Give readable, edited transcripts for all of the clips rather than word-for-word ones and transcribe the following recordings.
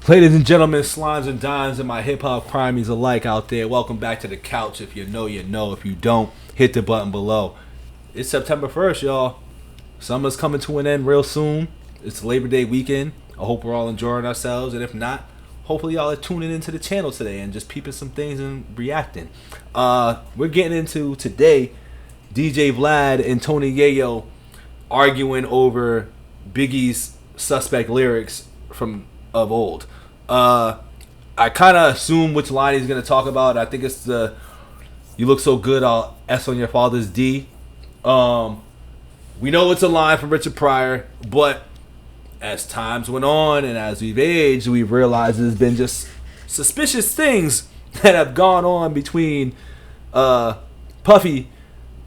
Ladies and gentlemen, slimes and dimes and my hip-hop primies alike out there, welcome back to the couch. If you know, you know. If you don't, hit the button below. It's September 1st, y'all. Summer's coming to an end real soon. It's Labor Day weekend. I hope we're all enjoying ourselves, and if not, hopefully y'all are tuning into the channel today and just peeping some things and reacting. We're getting into, today, DJ VLAD and Tony Yayo arguing over Biggie's suspect lyrics of old. I kind of assume which line he's going to talk about. I think it's the "You look so good, I'll S on your father's D." We know it's a line from Richard Pryor, but as times went on and as we've aged, we've realized there's been just suspicious things that have gone on between Puffy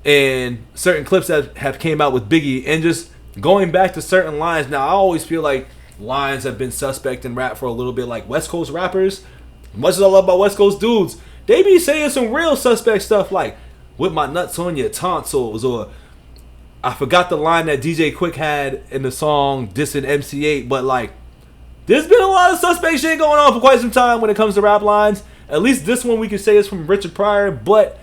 and certain clips that have came out with Biggie, and just going back to certain lines. Now, I always feel like lines have been suspect in rap for a little bit, like West Coast rappers. Much as I love about West Coast dudes, they be saying some real suspect stuff like "with my nuts on your tonsils," or I forgot the line that DJ Quick had in the song dissing MC8, but like there's been a lot of suspect shit going on for quite some time when it comes to rap lines. At least this one we can say is from Richard Pryor, but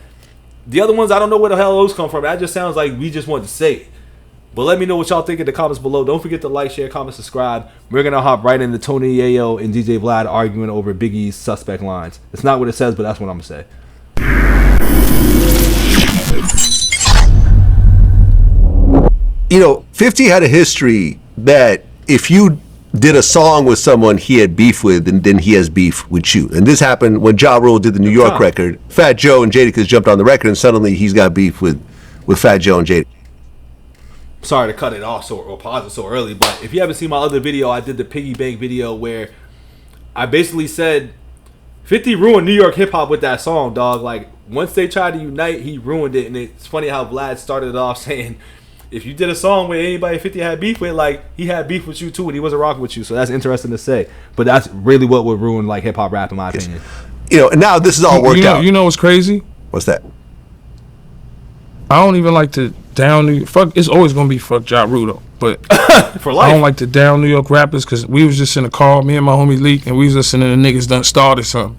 the other ones I don't know where the hell those come from. That just sounds like we just wanted to say it. But let me know what y'all think in the comments below. Don't forget to like, share, comment, subscribe. We're going to hop right into Tony Yayo and DJ VLAD arguing over Biggie's suspect lines. It's not what it says, but that's what I'm going to say. You know, 50 had a history that if you did a song with someone he had beef with, and then he has beef with you. And this happened when Ja Rule did the New York record. Fat Joe and Jadakiss jumped on the record, and suddenly he's got beef with Fat Joe and Jadakiss. Sorry to cut it off or pause it so early, but if you haven't seen my other video, I did the piggy bank video where I basically said 50 ruined New York hip hop with that song, dog. Like, once they tried to unite, he ruined it. And it's funny how Vlad started it off saying, if you did a song where anybody 50 had beef with, like, he had beef with you too, and he wasn't rocking with you. So that's interesting to say. But that's really what would ruin like hip hop rap, in my opinion. You know, and now this is all worked out. You know what's crazy? What's that? I don't even like to down New York. Fuck, it's always gonna be fuck Ja Rule though. But for life. I don't like to down New York rappers because we was just in a car, me and my homie Leak, and we was listening to niggas done started something.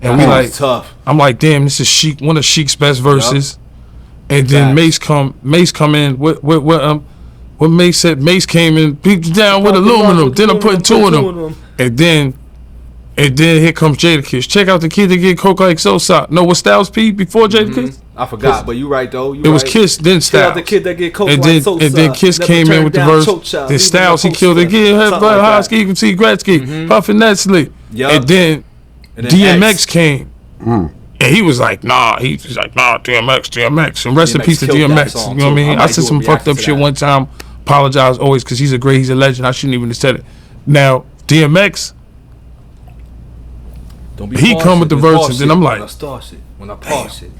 And we like, tough. I'm like, damn, this is Sheik, one of Sheik's best verses. Yep. And then Mace come in. What Mace said? Mace came in, beat down with aluminum. Then I'm putting two of them. And then here comes Jadakiss. Check out the kid that get coke like Sosa. No, what Styles P before Jadakiss? I forgot, but you right though. It was Kiss, then Styles. Check out the kid that get coke and like Sosa. And then Kiss came in with the verse. Then Styles, he killed it again. Hosky, you can see Gretzky, Puffin Nestle. And then DMX came. And he was like, nah. He's like, nah, DMX. And rest in peace to DMX. You know what I mean? I said some fucked up shit one time. Apologize always because he's a legend. I shouldn't even have said it. Now, DMX, he come with the verses, and I'm like, when I pause it.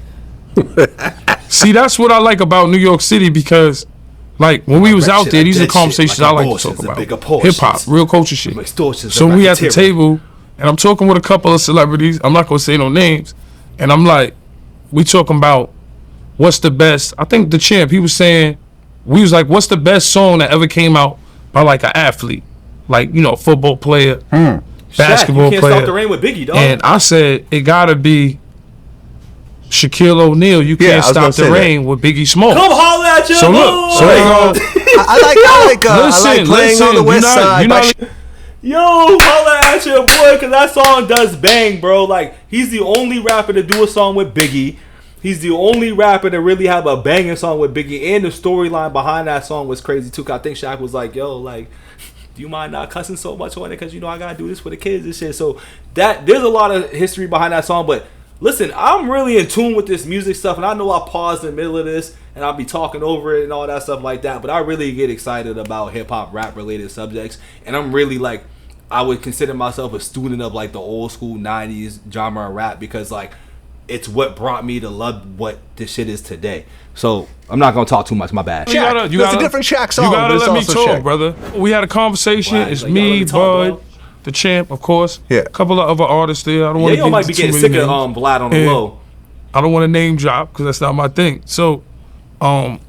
See, that's what I like about New York City, because like when we was out there, these are conversations I like to talk about. Hip hop, real culture shit. So we at the table, and I'm talking with a couple of celebrities. I'm not gonna say no names, and I'm like, we talking about what's the best. I think the Champ, he was saying, we was like, what's the best song that ever came out by like an athlete, like, you know, a football player, basketball player. You can't stop the rain with Biggie, dog. And I said it gotta be Shaquille O'Neal. You can't stop the rain with Biggie Smalls. Come holler at your So look, so they go. I like playing on the West Side. Yo, holla at your boy, because that song does bang, bro. Like, he's the only rapper to do a song with Biggie. He's the only rapper to really have a banging song with Biggie, and the storyline behind that song was crazy too. Cause I think Shaq was like, "Yo, like, do you mind not cussing so much on it? Because you know I gotta do this for the kids and shit." So there's a lot of history behind that song, but. Listen, I'm really in tune with this music stuff, and I know I paused in the middle of this, and I'll be talking over it and all that stuff like that, but I really get excited about hip-hop, rap-related subjects, and I'm really, like, I would consider myself a student of, like, the old-school 90s genre of rap, because, like, it's what brought me to love what this shit is today. So, I'm not going to talk too much, my bad. It's a different Shaq song. You got to let me talk, brother. We had a conversation. It's me, Bud, the Champ, of course. Yeah. A couple of other artists there. I don't want to get might be getting sick of Vlad on the low. I don't want to name drop because that's not my thing. So, and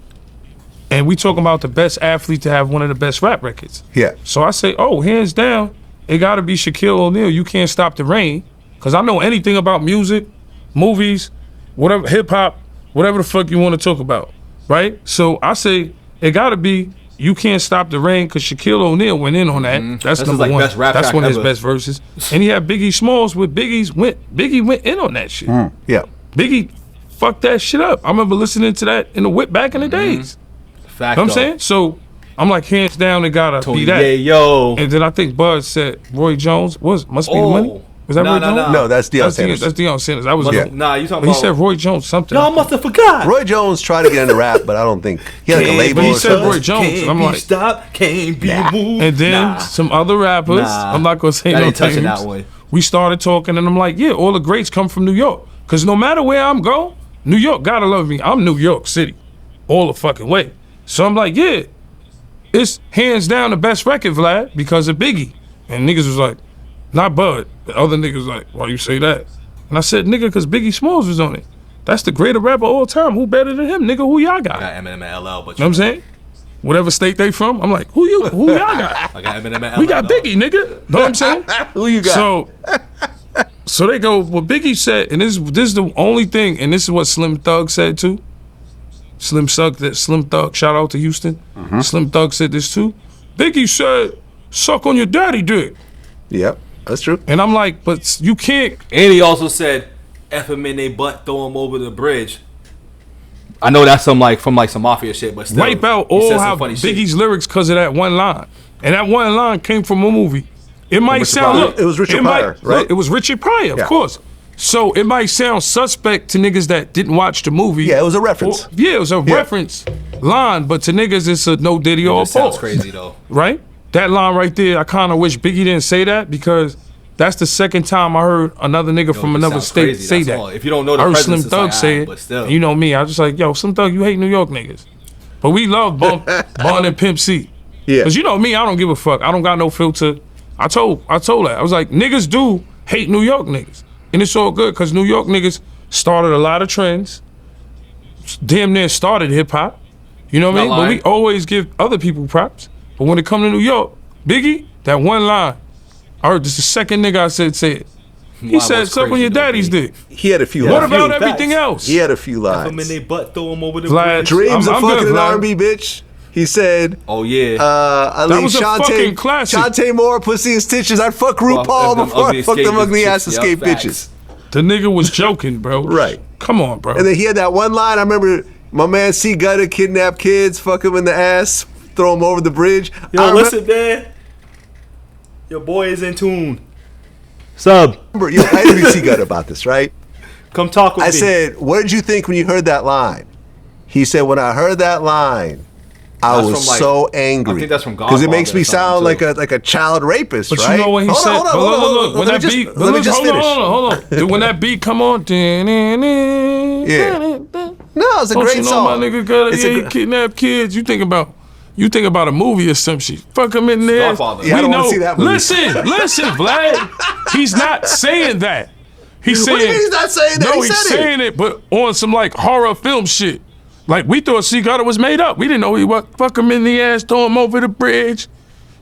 we talking about the best athlete to have one of the best rap records. Yeah. So I say, oh, hands down, it gotta be Shaquille O'Neal. You can't stop the rain. Cause I know anything about music, movies, whatever, hip hop, whatever the fuck you want to talk about, right? So I say it gotta be You Can't Stop the Rain, cause Shaquille O'Neal went in on that. That's number like one. That's one of his best verses. And he had Biggie Smalls with Biggie went in on that shit. Yeah. Biggie fucked that shit up. I remember listening to that in the whip back in the days. Fact, you know what I'm saying? So I'm like, hands down, it gotta be that. Yayo. And then I think Bud said Roy Jones must be the money. Was that Roy Jones? No, that's Deion Sanders. That's Deion Sanders. That was Nah, you talking about. He said Roy Jones something. Y'all must have forgot. Roy Jones tried to get into rap, but I don't think he had like a label. But he said Roy Jones, and I'm like, stop, can't be moved. And then some other rappers. I'm not gonna say no names. That way. We started talking, and I'm like, yeah, all the greats come from New York. Cause no matter where I'm going, New York gotta love me. I'm New York City, all the fucking way. So I'm like, yeah, it's hands down the best record, Vlad, because of Biggie. And niggas was like, not Bud. The other niggas like, why you say that? And I said, nigga, because Biggie Smalls was on it. That's the greatest rapper of all time. Who better than him, nigga? Who y'all got? I got Eminem and LL, but you know what I'm saying? Whatever state they from, I'm like, who y'all got? I got Eminem and LL. We got Biggie, nigga. Know what I'm saying? Who you got? So they go, what Biggie said, and this is the only thing, and this is what Slim Thug said too. Slim Thug, shout out to Houston. Slim Thug said this too. Biggie said, suck on your daddy dick. Yep, that's true. And I'm like, but you can't. And he also said, F him in they butt, throw him over the bridge. I know that's from some mafia shit, but still. Wipe out all how Biggie's lyrics because of that one line. And that one line came from a movie. It might sound, it was Richard Pryor, right? Look, it was Richard Pryor, of course. So it might sound suspect to niggas that didn't watch the movie. Yeah, it was a reference. It was a reference line, but to niggas it's a no Diddy or a pause. Sounds crazy though. Right? That line right there, I kind of wish Biggie didn't say that because that's the second time I heard another nigga from another state say that. All. If you don't know the I heard presence, Slim Thug say it. But still. You know me, I was just like, yo, Slim Thug, you hate New York niggas. But we love Bun and Pimp C. Yeah. Cause you know me, I don't give a fuck. I don't got no filter. I told that. I was like, niggas do hate New York niggas. And it's all good, cause New York niggas started a lot of trends. Damn near started hip hop. You know what I mean? But we always give other people props. But when it come to New York, Biggie, that one line, I heard this the second nigga I said say it. He said, suck on your daddy's dick. He had a few lines. What about everything else? He had a few lines. F him in they butt, throw him over the bridge. Dreams of fucking an R&B bitch. He said, oh yeah. That was a fucking classic. Shantae Moore, pussy and stitches. I'd fuck RuPaul before I fuck them ugly ass escape bitches. The nigga was joking, bro. Right. Come on, bro. And then he had that one line. I remember my man C Gutter kidnap kids, fuck him in the ass, throw him over the bridge. Yo, listen, man. Your boy is in tune. Sub. I interviewed C Gutter about this, right? Come talk with me. I said, what did you think when you heard that line? He said, when I heard that line, I was so angry. I think that's from God. Because it makes me sound like a child rapist, but right? But you know what he said? Hold on. When that beat, hold on. When that beat come on, yeah. No, it's a great song. My nigga gotta he kidnap kids. You think about a movie or some shit. Fuck him in there. Yeah, I don't want to see that movie. Listen, Vlad. He's not saying that. He's saying. What do you mean he's not saying that? No, he's saying it, but on some like horror film shit. Like, we thought C Gutter was made up. We didn't know he was. Fuck him in the ass, throw him over the bridge.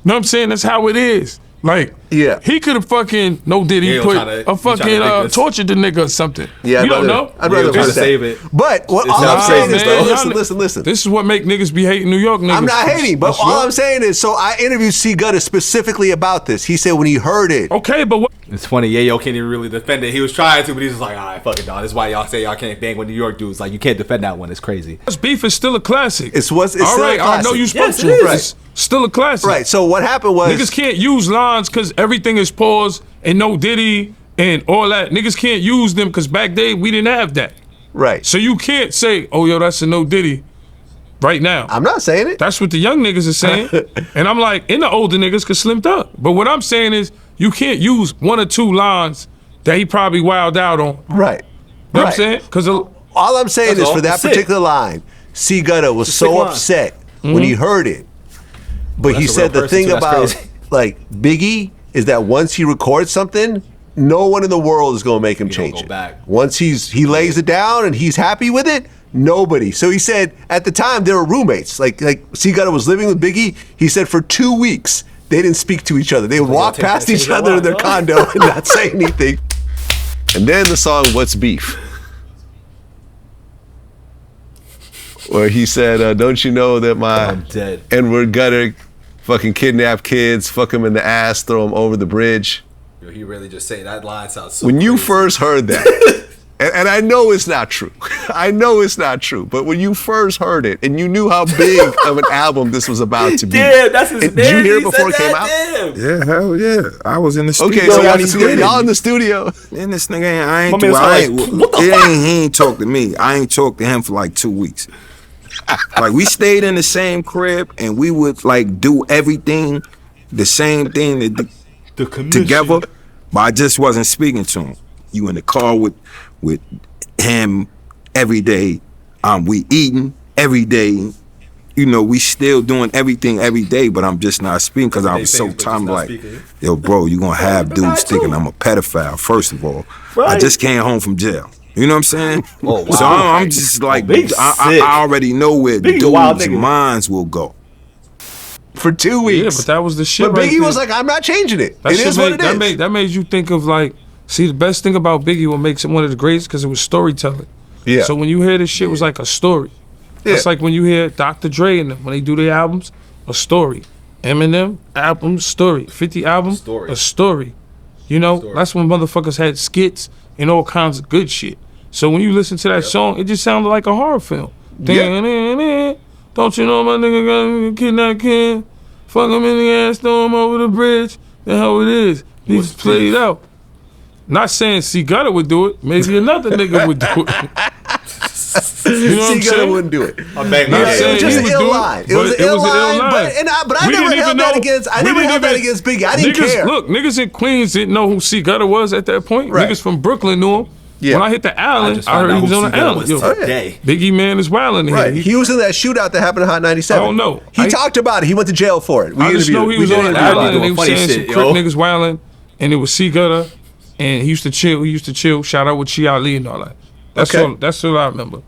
Know what I'm saying? That's how it is. Like, he could have fucking, tortured the nigga or something. Yeah, you don't know? I'd rather try to save it. But all I'm saying is, listen. This is what make niggas be hating New York niggas. I'm not hating, but all I'm saying is, so I interviewed C Gutter specifically about this. He said when he heard it. Okay, but what? It's funny, Yayo can't even really defend it. He was trying to, but he's just like, all right, fuck it, dog. This is why y'all say y'all can't bang with New York dudes. Like, you can't defend that one. It's crazy. This beef is still a classic. It's still a classic. I know you spoke to it. Right. It's still a classic. Right, so what happened was... Niggas can't use lines because everything is paused and no Diddy and all that. Niggas can't use them because back then we didn't have that. Right. So you can't say, oh, yo, that's a no Diddy right now. I'm not saying it. That's what the young niggas are saying. And I'm like, and the older niggas could slim up. But what I'm saying is, you can't use one or two lines that he probably wilded out on. Right. You know what I'm saying? Because all I'm saying is for that particular line, C Gutter was so upset when he heard it. But he said the thing about like Biggie is that once he records something, no one in the world is going to make him change it. Once he lays it down and he's happy with it, nobody. So he said at the time they were roommates. Like C Gutter was living with Biggie. He said for 2 weeks they didn't speak to each other. They would walk past each other in their condo and not say anything. And then the song "What's Beef," where he said, "Don't you know that my N-word gutter fucking kidnap kids, fuck them in the ass, throw them over the bridge." Yo, he really just say that line sounds so when crazy. You first heard that, and I know it's not true. I know it's not true. But when you first heard it and you knew how big of an album this was about to be. Damn, that's his name. Did you hear it before it came out? Damn. Yeah, hell yeah. I was in the studio. Okay, so y'all in the studio. And this nigga he ain't talk to me. I ain't talked to him for like 2 weeks. Like we stayed in the same crib and we would like do everything, the same thing together, but I just wasn't speaking to him. You in the car with him every day. We eating every day. You know, we still doing everything every day, but I'm just not speaking because I was so tired. Like, yo, bro, you gonna have dudes thinking I'm a pedophile, first of all. Right. I just came home from jail. You know what I'm saying? Oh, wow. So I'm just like, I already know where dudes' minds will go. For 2 weeks. Yeah, but that was the shit. But Biggie was like, I'm not changing it. It is what it is. That made you think of like, see, the best thing about Biggie, what makes him one of the greatest, because it was storytelling. Yeah. So when you hear this shit, it was like a story. Yeah. It's like when you hear Dr. Dre and them, when they do their albums, a story. Eminem, album, story. 50 album, a story. You know, that's when motherfuckers had skits and all kinds of good shit. So when you listen to that song, it just sounded like a horror film. Yeah. Don't you know my nigga got kidnapped kid? Fuck him in the ass, throw him over the bridge. That's how it is. He just played out. Not saying C Gutter would do it. Maybe another nigga would do it. You know what I'm saying? Wouldn't do it. Not saying it was just an ill line. It was an ill line. But I never held that against. I never held that against Biggie. I didn't care. Look, niggas in Queens didn't know who C Gutter was at that point. Right. Niggas from Brooklyn knew him. Yeah. When I hit the island, I heard he was on the island. Yo, Biggie man is wilding here. Right. He was in that shootout that happened in Hot 97. I don't know. He talked about it. He went to jail for it. I just know he was on the island and they were saying some crick niggas wilding, and it was C Gutter, and he used to chill. Shout out with Chi Ali and all that. That's all I remember.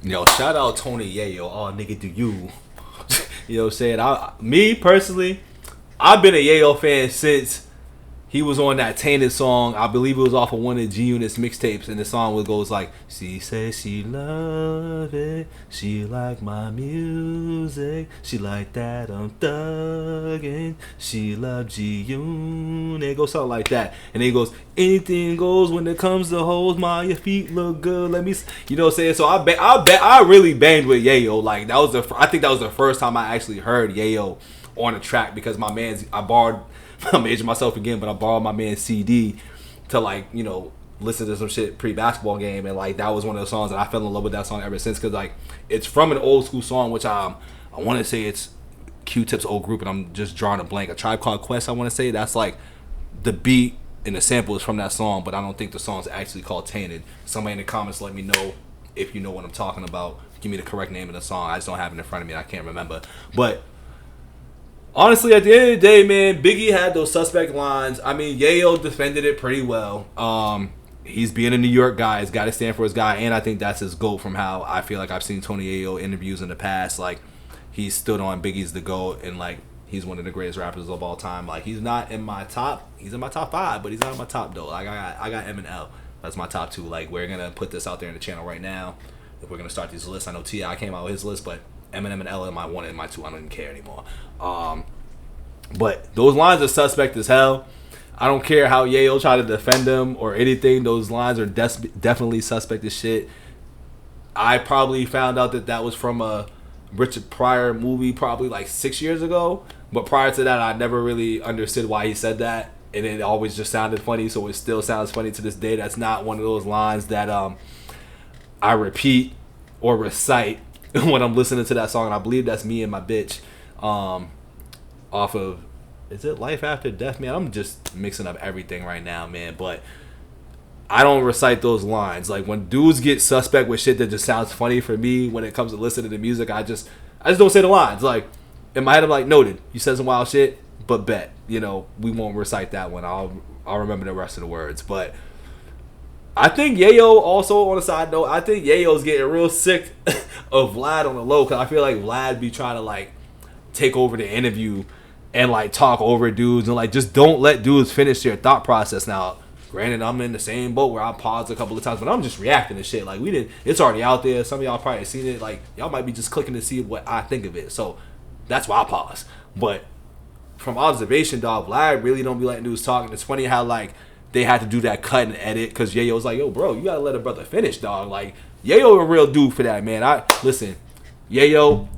Yo, shout out Tony Yayo. Oh, nigga, do you? You know what I'm saying? Me personally, I've been a Yayo fan since he was on that Tainted song. I believe it was off of one of G Unit's mixtapes, and the song goes like, she says she love it, she like my music, she like that I'm thugging, she love G Unit. It goes something like that, and then he goes, anything goes when it comes to hoes, your feet look good. Let me, you know what I'm saying? So I really banged with Yayo. Like I think that was the first time I actually heard Yayo on a track, because I'm aging myself again, but I borrowed my man's CD to, like, you know, listen to some shit pre-basketball game, and like that was one of the songs that I fell in love with that song ever since, because like it's from an old school song, which I want to say it's Q-Tip's old group, and I'm just drawing a blank. A Tribe Called Quest, I want to say that's like the beat and the sample is from that song, but I don't think the song's actually called Tainted. Somebody in the comments let me know if you know what I'm talking about. Give me the correct name of the song. I just don't have it in front of me. I can't remember, but honestly, at the end of the day, man, Biggie had those suspect lines. I mean, Yayo defended it pretty well. He's being a New York guy. He's got to stand for his guy, and I think that's his GOAT from how I feel like I've seen Tony Yayo interviews in the past. Like, he stood on Biggie's the GOAT, and like he's one of the greatest rappers of all time. Like, he's not in my top. He's in my top 5, but he's not in my top though. Like, I got M and L. That's my top 2. Like, we're gonna put this out there in the channel right now. If we're gonna start these lists, I know T.I. came out with his list, but Eminem and L in my 1 and my 2. I don't even care anymore. But those lines are suspect as hell. I don't care how Yayo tried to defend them or anything. Those lines are definitely suspect as shit. I probably found out that was from a Richard Pryor movie probably like 6 years ago. But prior to that, I never really understood why he said that. And it always just sounded funny, so it still sounds funny to this day. That's not one of those lines that I repeat or recite when I'm listening to that song. And I believe that's Me and My Bitch. Off of, is it Life After Death, man? I'm just mixing up everything right now, man. But I don't recite those lines. Like, when dudes get suspect with shit that just sounds funny for me when it comes to listening to music, I just don't say the lines. Like, in my head, I'm like, noted, you said some wild shit, but bet, you know, we won't recite that one. I'll remember the rest of the words. But I think Yayo, also on a side note, I think Yayo's getting real sick of Vlad on the low, because I feel like Vlad be trying to like take over the interview and like talk over dudes and like just don't let dudes finish their thought process. Now, granted, I'm in the same boat where I paused a couple of times, but I'm just reacting to shit. Like, it's already out there. Some of y'all probably seen it. Like, y'all might be just clicking to see what I think of it. So that's why I pause. But from observation, dog, Vlad really don't be letting dudes talk. And it's funny how like they had to do that cut and edit because Yayo was like, yo, bro, you gotta let a brother finish, dog. Like, Yayo a real dude for that, man. Listen, Yayo,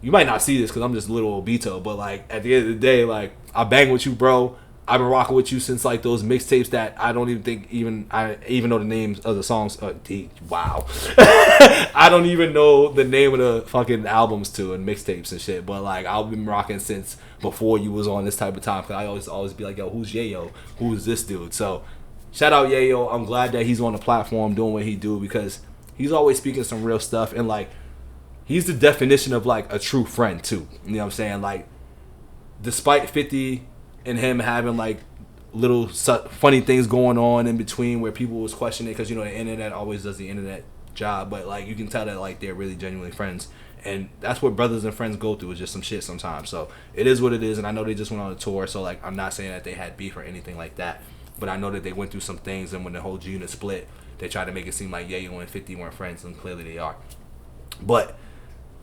you might not see this because I'm just a little old Bito, but like at the end of the day, like I bang with you, bro. I've been rocking with you since like those mixtapes that I don't even think I even know the names of the songs. Wow, I don't even know the name of the fucking albums to and mixtapes and shit. But like I've been rocking since before you was on this type of time. Cause I always be like, yo, who's Yayo? Who's this dude? So shout out Yayo. I'm glad that he's on the platform doing what he do because he's always speaking some real stuff and like he's the definition of like a true friend too. You know what I'm saying? Like despite 50. And him having like little funny things going on in between where people was questioning because you know the internet always does the internet job, but like you can tell that like they're really genuinely friends, and that's what brothers and friends go through is just some shit sometimes. So it is what it is, and I know they just went on a tour, so like I'm not saying that they had beef or anything like that, but I know that they went through some things, and when the whole unit split, they tried to make it seem like Yayo and 50 weren't friends, and clearly they are. But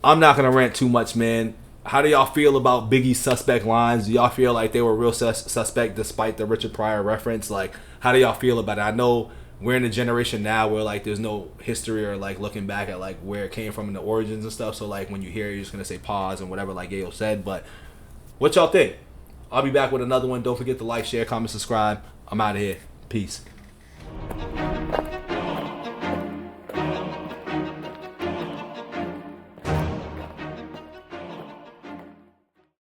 I'm not gonna rant too much, man. How do y'all feel about Biggie's suspect lines? Do y'all feel like they were real suspect despite the Richard Pryor reference? Like, how do y'all feel about it? I know we're in a generation now where like there's no history or like looking back at like where it came from and the origins and stuff. So like when you hear it, you're just gonna say pause and whatever like Yayo said. But what y'all think? I'll be back with another one. Don't forget to like, share, comment, subscribe. I'm out of here. Peace.